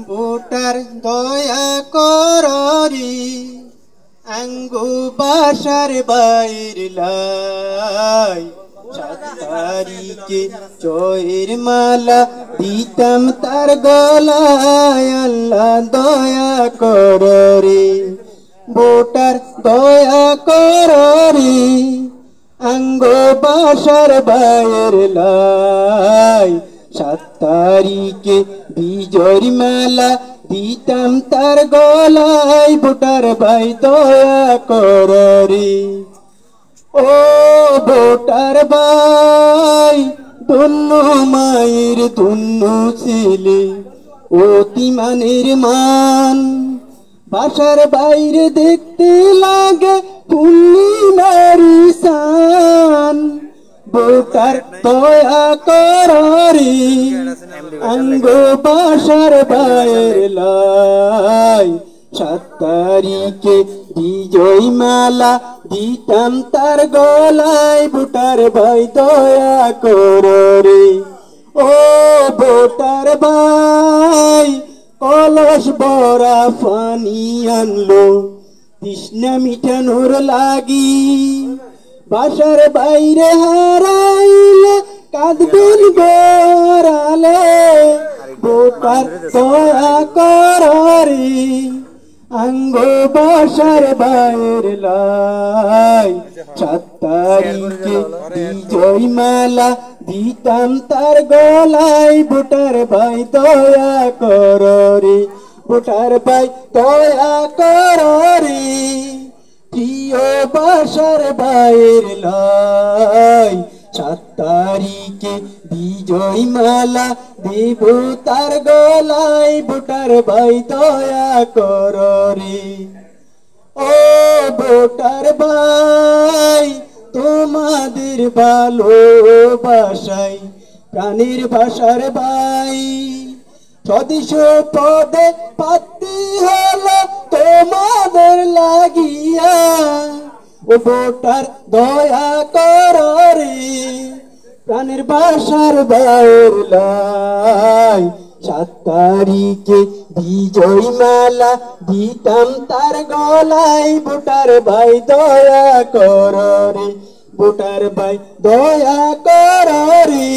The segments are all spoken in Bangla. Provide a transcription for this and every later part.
ভোটার দয়া কররি আঙ্গু বাসার বাইর লাই 7 তারিখে জয়ের মালা দিতাম তার গলায় আল্লাহ দয়া কররি ভোটার দয়া কররি আঙ্গু বাসার বাইর লাই 7 তারিখে বিজয়ের মালা দিতাম তার গলায় ভোটার ভাই দয়া কররি ও ভোটার ভাই ধন্য মায়ের ধন্য ছেলে অতি মানের মান বাসার বাইরে দেখতে লাগে পূর্ণিমার চাঁদ ভোটার দয়া কররি আঙ্গো বাসার বাইর লাই 7 তারিখে বিজয় মালা দিতাম তার গলায় ভোটার ভাই দয়া কররি ও ভোটার ভাই কলস ভরা পানি আনলো তৃষ্ণা মিটানোর লাগি বাসার বাইরে হারাইলে কাঁদবেন গড়ালে ভোটার দয়া কররি আঙ্গো বাসার বাইর লাই 7 তারিখে বিজয় মালা দিতাম তার গলায় ভোটার ভাই দয়া কররি ভোটার ভাই দয়া কররি প্রিয় বাসার বাইর লাই 7 তারিখে বিজয় মালা দেব তার গলায় ভোটার ভাই দয়া কররি ও ভোটার ভাই তোমাদের ভালোবাসাই প্রাণের ভাষার ভাই সদস্য পদে পাতি হলো তোমাদের লাগিয়া ও ভোটার দয়া কররি প্রাণের ভাষার বাইর লাই 7 তারিখে বিজয় মালা দিতাম তার গলায় ভোটার ভাই দয়া কররি ভোটার ভাই দয়া কররি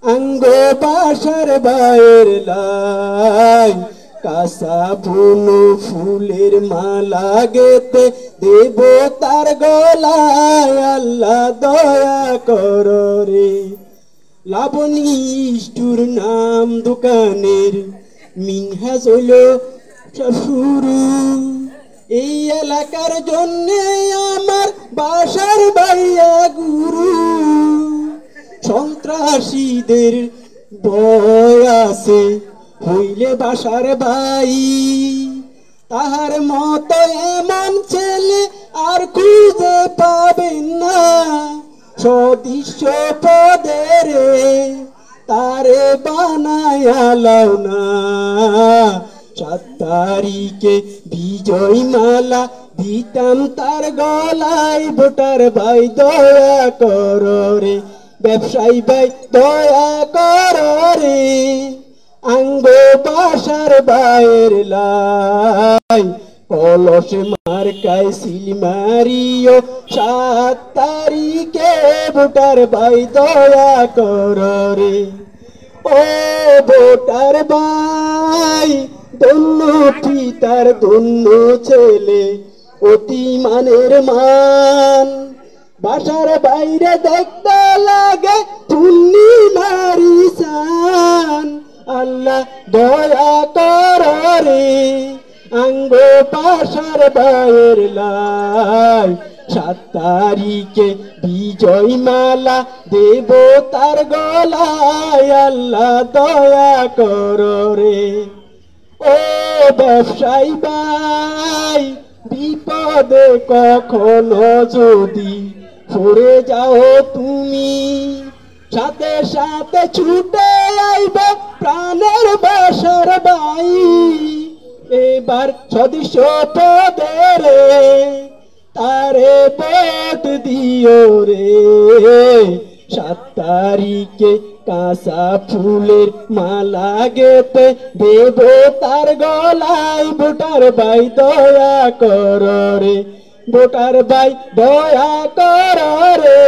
আঙ্গো বাসার বাইর লাই কাসা বুনো ফুলের মালা গেতে দেব তার গলায় আল্লাহ দয়া কররি লাবণী স্টোর নাম দোকানের মিনহাজ হলো শুরু এই এলাকার জন্য আমার বাসার ভাইয়া গুরু সন্ত্রাসীদের ভয় আছে হইলে বাসার ভাই তাহার মতো এমন ছেলে আর খুঁজে পাবেন না সদস্য পদের তারে বানায়ালাও না 7 তারিখে বিজয় মালা দিতাম তার গলায় ভোটার ভাই দয়া কররি ব্যবসায়ী ভাই দয়া কররি আঙ্গো বাসার বাইর লাই কলসে মার্কায় সিল মারিও 7 তারিখে ভোটার ভাই দয়া কররি ও ভোটার ভাই ধন্য পিতার ধন্য ছেলে অতি মানের মান বাসার বাইরে দেখতে লাগে পূর্ণিমার চাঁদ আল্লাহ দয়া কররি আঙ্গো বাসার বাইর লাই 7 তারিখে বিজয় মালা দেব তার গলায় আল্লাহ দয়া কররি ও ব্যবসায়ী ভাই বিপদে কখনো যদি পড়ে যাও তুমি সাথে সাথে ছুটে আইব প্রাণের বাসার ভাই এবার সদস্য পদের তারে ভোট দিও রে 7 তারিখে কাঁচা ফুলের মালা গেতে দেব তার গলায় ভোটার ভাই দয়া কর রে ভোটার ভাই দয়া কর রে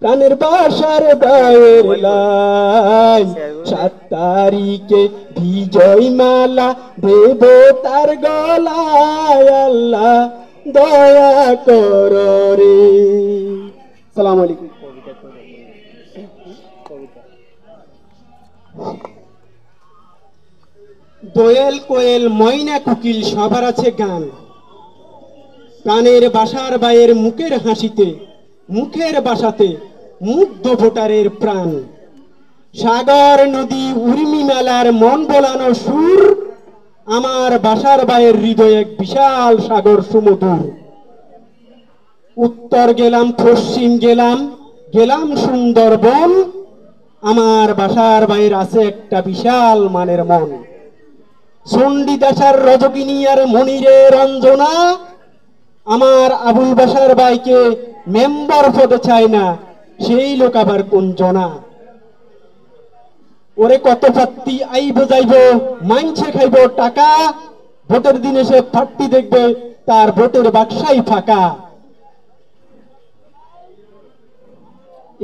প্রাণের বাসার ভাইয়ের লাই 7 তারিখে বিজয় মালা দেব তার গলায় আল্লাহ দয়া কর রে। আসসালামু আলাইকুম। দোয়েল কোয়েল ময়না কুকিল সবার আছে গান প্রাণের বাসার বাইয়ের মুখের হাসিতে মুখের বাসাতে মুগ্ধ ভোটারের প্রাণ সাগর নদী উর্মি মেলার মন বোলানো সুর আমার বাসার বাইয়ের হৃদয়ে এক বিশাল সাগর সমুদ্র উত্তর গেলাম পশ্চিম গেলাম গেলাম সুন্দরবন আমার বাসার বাইয়ের আছে একটা বিশাল মানের মন চণ্ডীদাসার রজকিনী আর মনিরে রঞ্জনা আমার আবুল বাসার ভাইকে মেম্বার পদে চায় না সেই লোক আবার কোন জনা ওরে কত প্রার্থী আইব যাইব মাইনছে খাইব টাকা ভোটের দিনে সে প্রার্থী দেখবে তার ভোটের বাক্সাই ফাঁকা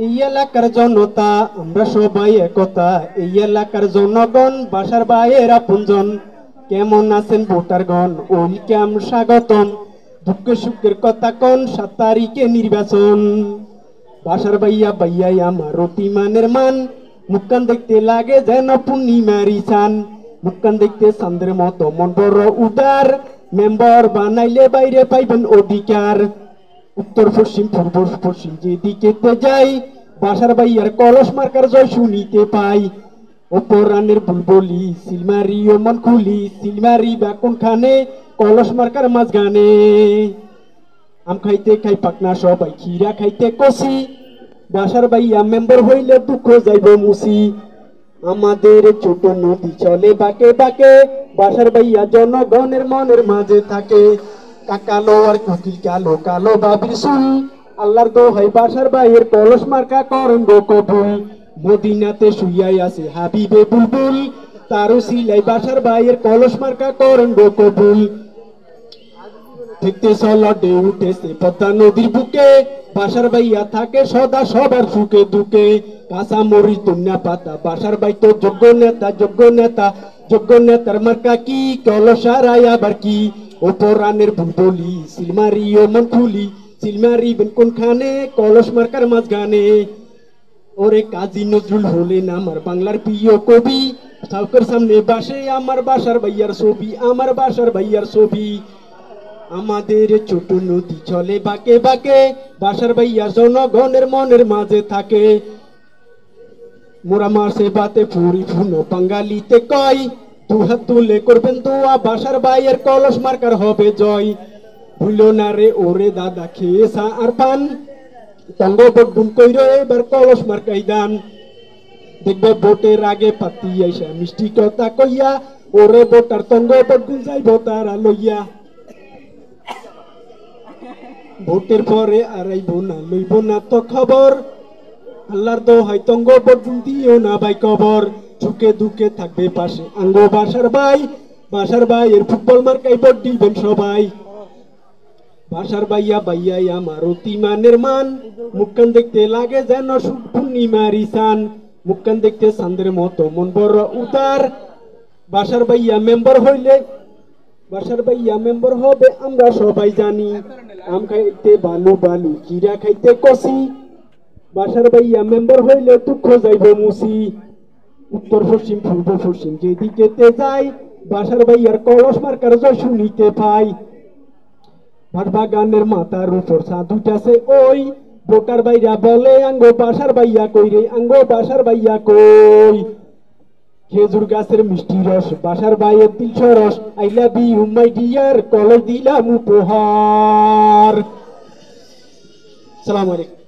এই এলাকার জনতা আমরা সবাই একতা এই এলাকার জনগণ বাসার বাইয়ের আপনজন কেমন আছেন ভোটারগণ ওয়েলকাম স্বাগতম দুঃখ সুখের কথা কোন 7 তারিখে নির্বাচন বাসার ভাইয়া ভাইয়াই আমার অতিমানের মান মুখকান দেখতে লাগে যেন পূর্ণিমারি চান মুখকান দেখতে চাঁদের মতো মন বড় উদার মেম্বার বানাইলে বাইরে পাইবেন অধিকার উত্তর পশ্চিম পূর্ব পশ্চিম যেদিকে যাই বাসার ভাইয়ার কলস মার্কার জয় শুনিতে পাই অপরানের বুলবলি সিলমারি ও মন খুলি সিলমারি বা কোনখানে কলস মার্কার মাঝখানে আম খাইতে খাই পাকনা সবাই খিরা খাইতে কষি বাসার ভাইয়া মেম্বার হইলে দুঃখ যাইব মুসি আমাদের ছোট নদী চলে বাঁকে বাঁকে বাসার ভাইয়া জনগণের মনের মাঝে থাকে কাকালো আর কুকিল কালো কালো বাবির সুল আল্লাহর দোহাই বাসার ভাইয়ের কলস মার্কা করেন গো কবুল মদিনাতে শুইয়াই আছে হাবিবে বুলবুল তারও সিলাই বাসার ভাইয়ের কলস মার্কা করেন গো কবুল দেখতে চলটে উঠেছে পদ্মা নদীর বুকে বাসার ভাইয়া থাকে সদা সবার সুখে দুঃখে কাঁচা মরি তুমনা পাতা বাসার ভাই তো যোগ্য নেতা যোগ্য নেতার মার্কা কি কলসারাই আবার কি অপরানের বুলবলি সিলমারি ও মন খুলি সিলমারি বেন কোনখানে কলস মার্কার মাঝখানে ওরে কাজী নজরুল হলেন আমার বাংলার প্রিয় কবি সাউকের সামনে বাসে আমার বাসার ভাইয়ার ছবি আমার বাসার ভাইয়ার ছবি আমাদের ছোট নদী চলে বাঁকে বাঁকে বাসার ভাইয়া জনগণের মনের মাঝে থাকে মোরা মাসে বাতে ফুরি ফুনো বাঙালিতে কয় দুহাত তুলে করবেন দোয়া বাসার ভাইয়ের কলস মার্কার হবে জয় ভুলো না রে ওরে দাদা খেয়েছা আর পান তঙ্গ বড্ডুম কইর এবার কলস মার্কাই দান দেখবে ভোটের আগে পাতি আইসা মিষ্টি কথা কইয়া ওরে ভোটার তঙ্গ বড্ডুম যাইব তারা লইয়া ভোটের পরে আর আইব না লইব না তো খবর আল্লাহর দোহাই তঙ্গ বড্ডুম দিও না ভাই কবর সুখে দুঃখে থাকবে পাশে আঙ্গ বাসার ভাইয়ের ফুটবল মার্কাই ভোট দিবেন সবাই বাসার ভাইয়া ভাইয়াই আমার অতিমানের মান মুখখান দেখতে লাগে যেন পূর্ণিমারি চান মুখখান দেখতে চাঁদের মতো মন বড় উদার বাসার ভাইয়া মেম্বার হবে আমরা সবাই জানি আম খাইতে বালু বালু জিরা খাইতে কষি বাসার ভাইয়া মেম্বার হইলে দুঃখ যাইব মুসি উত্তর পশ্চিম পূর্ব পশ্চিম যেদিকে যাই বাসার ভাইয়ার কলস মার্কার জয় শুনিতে পাই ভাট বাগানের মাথার উপর সাধুটাছে ওই ভোটার ভাইরা বলে আঙ্গো বাসার ভাইয়া কই রে আঙ্গো বাসার ভাইয়া কই খেজুর গাছের মিষ্টি রস বাসার ভাইয়ের দিল সরস I love you my dear কলস দিলাম উপহার। আসসালামু আলাইকুম।